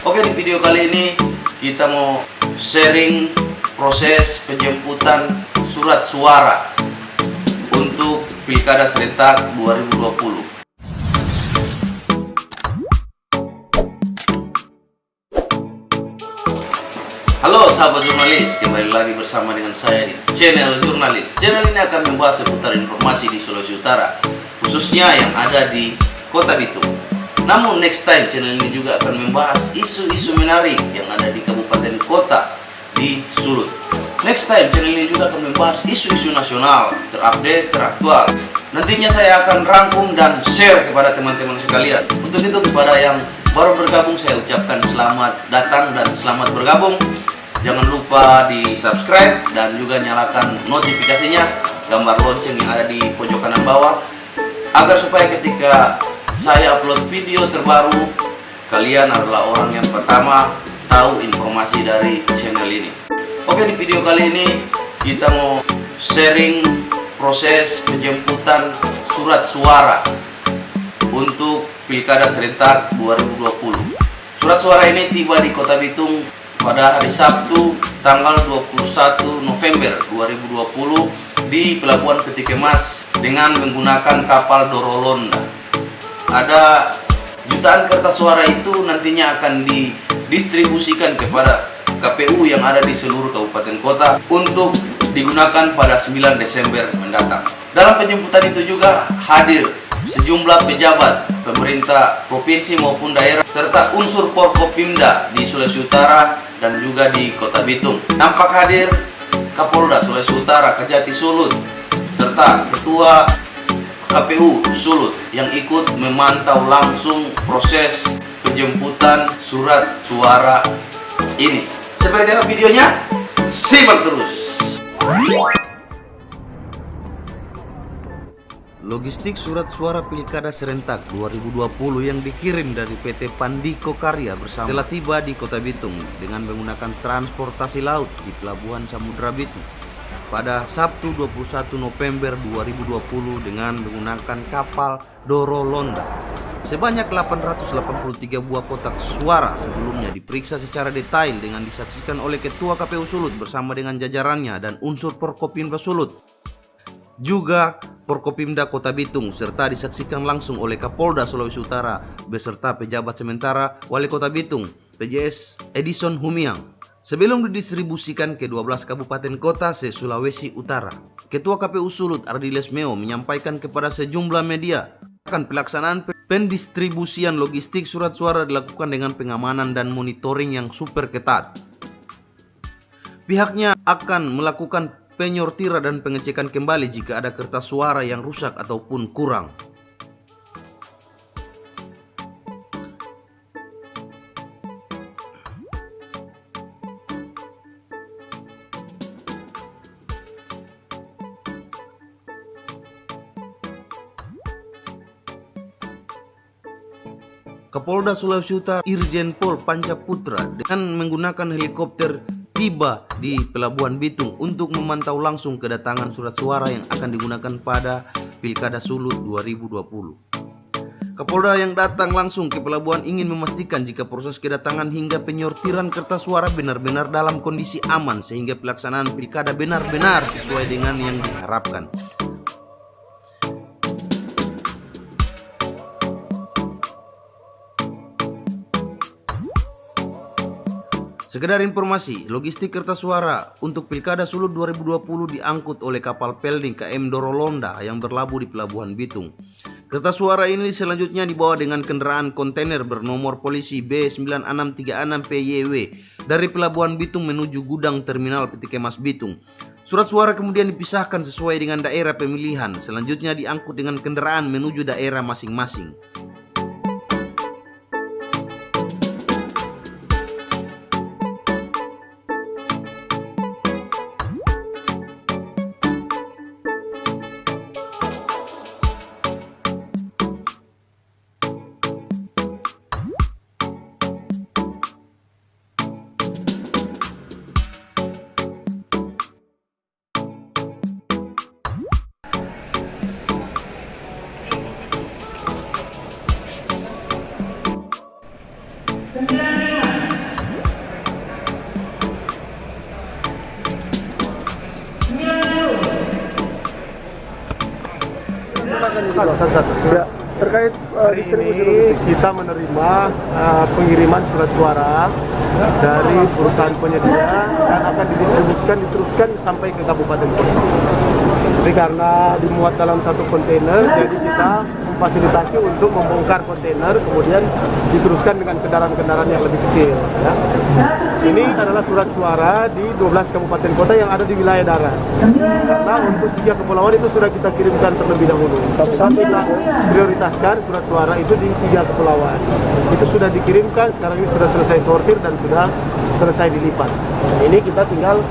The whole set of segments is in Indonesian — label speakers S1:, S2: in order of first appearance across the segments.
S1: Oke, di video kali ini kita mau sharing proses penjemputan surat suara untuk Pilkada Serentak 2020. Halo sahabat jurnalis, kembali lagi bersama dengan saya di channel Jurnalis. Channel ini akan membahas seputar informasi di Sulawesi Utara, khususnya yang ada di Kota Bitung. Namun next time channel ini juga akan membahas isu-isu menarik yang ada di kabupaten kota di Sulut. Next time channel ini juga akan membahas isu-isu nasional terupdate, teraktual. Nantinya saya akan rangkum dan share kepada teman-teman sekalian. Untuk itu kepada yang baru bergabung saya ucapkan selamat datang dan selamat bergabung. Jangan lupa di subscribe dan juga nyalakan notifikasinya, gambar lonceng yang ada di pojok kanan bawah, agar supaya ketika saya upload video terbaru, kalian adalah orang yang pertama tahu informasi dari channel ini. Oke, di video kali ini kita mau sharing proses penjemputan surat suara untuk Pilkada Serentak 2020. Surat suara ini tiba di Kota Bitung pada hari Sabtu tanggal 21 November 2020 di Pelabuhan Peti Kemas dengan menggunakan kapal Dorolonda. Ada jutaan kertas suara itu nantinya akan didistribusikan kepada KPU yang ada di seluruh kabupaten kota untuk digunakan pada 9 Desember mendatang. Dalam penjemputan itu juga hadir sejumlah pejabat pemerintah provinsi maupun daerah serta unsur Forkopimda di Sulawesi Utara dan juga di Kota Bitung. Tampak hadir Kapolda Sulawesi Utara Kejati Sulut serta Ketua KPU Sulut yang ikut memantau langsung proses penjemputan surat suara ini. Seperti apa videonya? Simak terus. Logistik surat suara Pilkada Serentak 2020 yang dikirim dari PT Pandiko Karya bersama telah tiba di Kota Bitung dengan menggunakan transportasi laut di Pelabuhan Samudra Bitung pada Sabtu 21 November 2020 dengan menggunakan kapal Dorolonda. Sebanyak 883 buah kotak suara sebelumnya diperiksa secara detail dengan disaksikan oleh Ketua KPU Sulut bersama dengan jajarannya dan unsur Forkopimda Sulut, juga Forkopimda Kota Bitung, serta disaksikan langsung oleh Kapolda Sulawesi Utara beserta pejabat sementara Wali Kota Bitung PJS Edison Humiang sebelum didistribusikan ke 12 kabupaten kota se-Sulawesi Utara. Ketua KPU Sulut Ardi Lesmeo menyampaikan kepada sejumlah media akan pelaksanaan pendistribusian logistik surat suara dilakukan dengan pengamanan dan monitoring yang super ketat. Pihaknya akan melakukan penyortiran dan pengecekan kembali jika ada kertas suara yang rusak ataupun kurang. Kapolda Sulawesi Utara Irjen Pol Pancaputra dengan menggunakan helikopter tiba di Pelabuhan Bitung untuk memantau langsung kedatangan surat suara yang akan digunakan pada Pilkada Sulut 2020. Kapolda yang datang langsung ke pelabuhan ingin memastikan jika proses kedatangan hingga penyortiran kertas suara benar-benar dalam kondisi aman sehingga pelaksanaan pilkada benar-benar sesuai dengan yang diharapkan. Sekedar informasi, logistik kertas suara untuk Pilkada Sulut 2020 diangkut oleh kapal Pelding KM Dorolonda yang berlabuh di Pelabuhan Bitung. Kertas suara ini selanjutnya dibawa dengan kendaraan kontainer bernomor polisi B9636PYW dari Pelabuhan Bitung menuju gudang terminal Peti Kemas Bitung. Surat suara kemudian dipisahkan sesuai dengan daerah pemilihan. Selanjutnya diangkut dengan kendaraan menuju daerah masing-masing.
S2: silakan satu-satu. Ya, terkait distribusi
S3: ini kita menerima pengiriman surat suara dari perusahaan penyedia dan akan didistribusikan diteruskan sampai ke kabupaten kota. Jadi karena dimuat dalam satu kontainer, jadi kita memfasilitasi untuk membongkar kontainer kemudian diteruskan dengan kendaraan-kendaraan yang lebih kecil. Ya. Ini adalah surat suara di 12 kabupaten kota yang ada di wilayah darat. Karena untuk 3 kepulauan itu sudah kita kirimkan terlebih dahulu. Tapi kita prioritaskan surat suara itu di 3 kepulauan. Itu sudah dikirimkan, sekarang ini sudah selesai sortir dan sudah selesai dilipat. Ini kita tinggal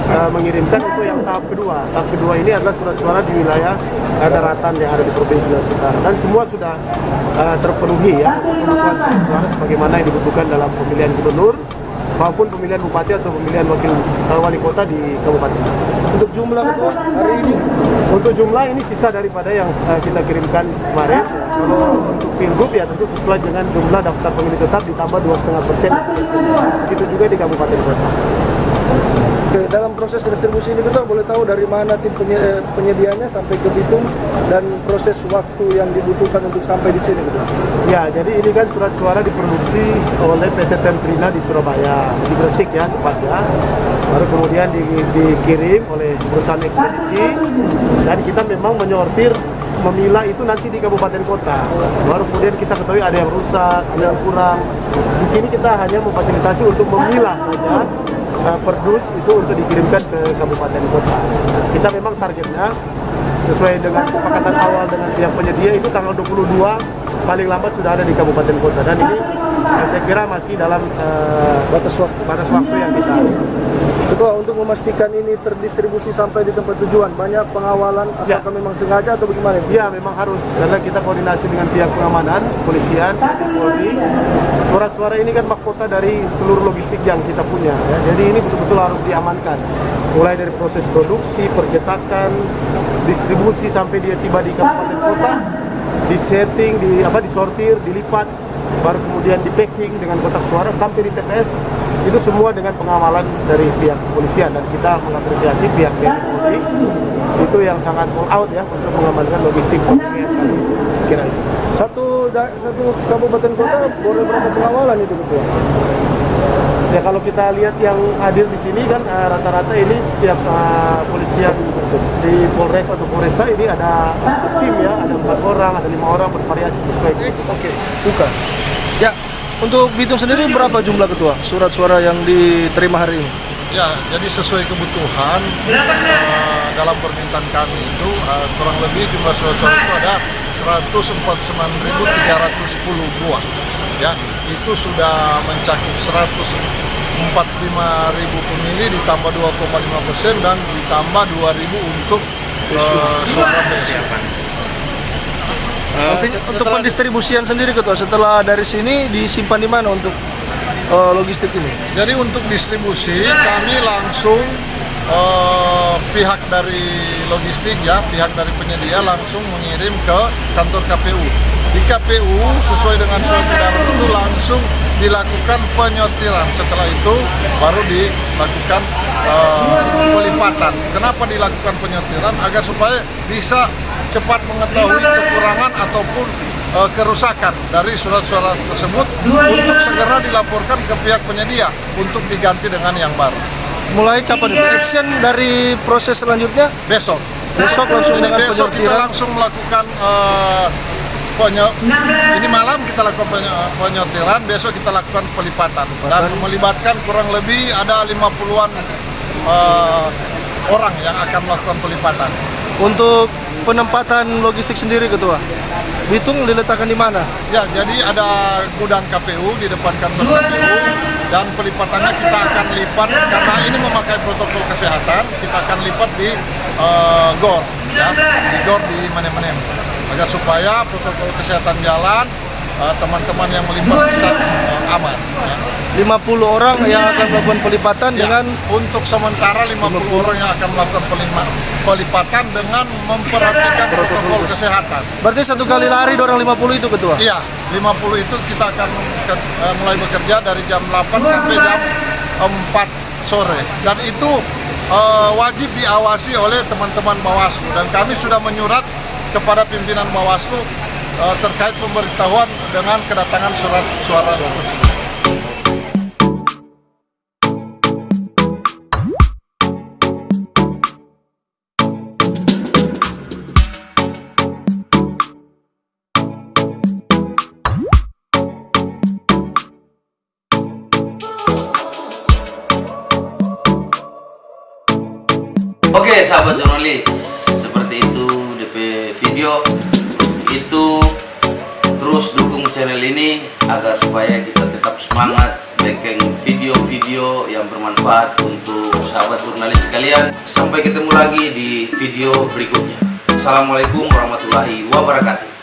S3: mengirimkan itu yang tahap kedua. Tahap kedua ini adalah surat suara di wilayah daratan yang ada di Provinsi Sulawesi Utara. Dan semua sudah terpenuhi ya kebutuhan surat suara sebagaimana yang dibutuhkan dalam pemilihan gubernur maupun pemilihan bupati atau pemilihan wakil wali kota di kabupaten.
S2: Untuk jumlah ketua hari ini,
S3: untuk jumlah ini sisa daripada yang kita kirimkan kemarin. Kalau untuk pilgub ya tentu sesuai dengan jumlah daftar pemilih tetap ditambah 2,5%. Begitu juga di kabupaten kota.
S2: Oke, dalam proses distribusi ini kita boleh tahu dari mana tim penyedianya sampai ke Bitung dan proses waktu yang dibutuhkan untuk sampai di sini, betul?
S3: Ya, jadi ini kan surat suara diproduksi oleh PT Temprina di Surabaya, di Gresik ya tepatnya. Baru kemudian dikirim oleh perusahaan ekspedisi dan kita memang menyortir memilah itu nanti di kabupaten kota. Baru kemudian kita ketahui ada yang rusak, ada yang kurang. Di sini kita hanya memfasilitasi untuk memilah saja. Perdus itu untuk dikirimkan ke kabupaten kota. Kita memang targetnya sesuai dengan kesepakatan awal dengan pihak penyedia itu tanggal 22 paling lambat sudah ada di kabupaten kota dan ini saya kira masih dalam batas waktu yang kita.
S2: Ketua, untuk memastikan ini terdistribusi sampai di tempat tujuan, banyak pengawalan apakah memang sengaja atau bagaimana?
S3: Ya, memang harus karena kita koordinasi dengan pihak pengamanan, polisian, Polri. Surat suara ini kan mahkota dari seluruh logistik yang kita punya. Ya. Jadi ini betul-betul harus diamankan. Mulai dari proses produksi, percetakan, distribusi sampai dia tiba di kabupaten kota, disetting, disortir, dilipat, baru kemudian di packing dengan kotak suara sampai di TPS. Itu semua dengan pengawalan dari pihak kepolisian dan kita mengapresiasi pihak Polri itu yang sangat all out ya untuk mengamankan logistik kira itu.
S2: Satu kabupaten kota boleh berapa pengawalan itu, betul?
S3: Ya kalau kita lihat yang hadir di sini kan rata-rata ini setiap polisian di Polres atau Polresta ini ada tim ya, ada 4 orang, ada 5 orang bervariasi sesuai.
S2: Oke, bukan. Ya, untuk Bitung sendiri berapa jumlah ketua surat suara yang diterima hari ini?
S4: Ya, jadi sesuai kebutuhan dalam permintaan kami itu kurang lebih jumlah surat suara itu ada 149.310 buah. Ya, itu sudah mencakup 145.000 pemilih ditambah 2,5% dan ditambah 2.000 untuk suara PSU.
S2: Untuk pendistribusian sendiri ketua, setelah dari sini disimpan di mana untuk logistik ini?
S4: Jadi untuk distribusi kami langsung pihak dari logistik ya, pihak dari penyedia langsung mengirim ke kantor KPU. Di KPU sesuai dengan surat edaran itu langsung dilakukan penyortiran. Setelah itu baru dilakukan pelipatan. Kenapa dilakukan penyortiran? Agar supaya bisa cepat mengetahui kekurangan ataupun kerusakan dari surat-surat tersebut untuk segera dilaporkan ke pihak penyedia untuk diganti dengan yang baru.
S2: Mulai kapan itu? Action dari proses selanjutnya?
S4: Besok.
S2: Besok langsung dengan
S4: besok kita langsung melakukan ini malam kita lakukan penyortiran, besok kita lakukan pelipatan dan melibatkan kurang lebih ada 50-an orang yang akan melakukan pelipatan.
S2: Untuk penempatan logistik sendiri ketua, Bitung diletakkan di mana?
S4: Ya, jadi ada gudang KPU di depan kantor KPU dan pelipatannya kita akan lipat karena ini memakai protokol kesehatan, kita akan lipat di GOR, ya, di GOR di Menem-Menem agar supaya protokol kesehatan jalan, teman-teman yang melipat bisa aman. Ya.
S2: 50 orang yang akan melakukan pelipatan ya, dengan
S4: untuk sementara 50 orang yang akan melakukan pelipatan dengan memperhatikan protokol kesehatan.
S2: Berarti satu kali lari orang 50 itu ketua?
S4: Iya, 50 itu kita akan mulai bekerja dari jam 8 sampai jam 4 sore dan itu wajib diawasi oleh teman-teman Bawaslu dan kami sudah menyurat kepada pimpinan Bawaslu terkait pemberitahuan dengan kedatangan surat suara tersebut.
S1: Oke sahabat jurnalis, seperti itu DP video itu. Terus dukung channel ini agar supaya kita tetap semangat bikin video-video yang bermanfaat untuk sahabat jurnalis sekalian. Sampai ketemu lagi di video berikutnya. Assalamualaikum warahmatullahi wabarakatuh.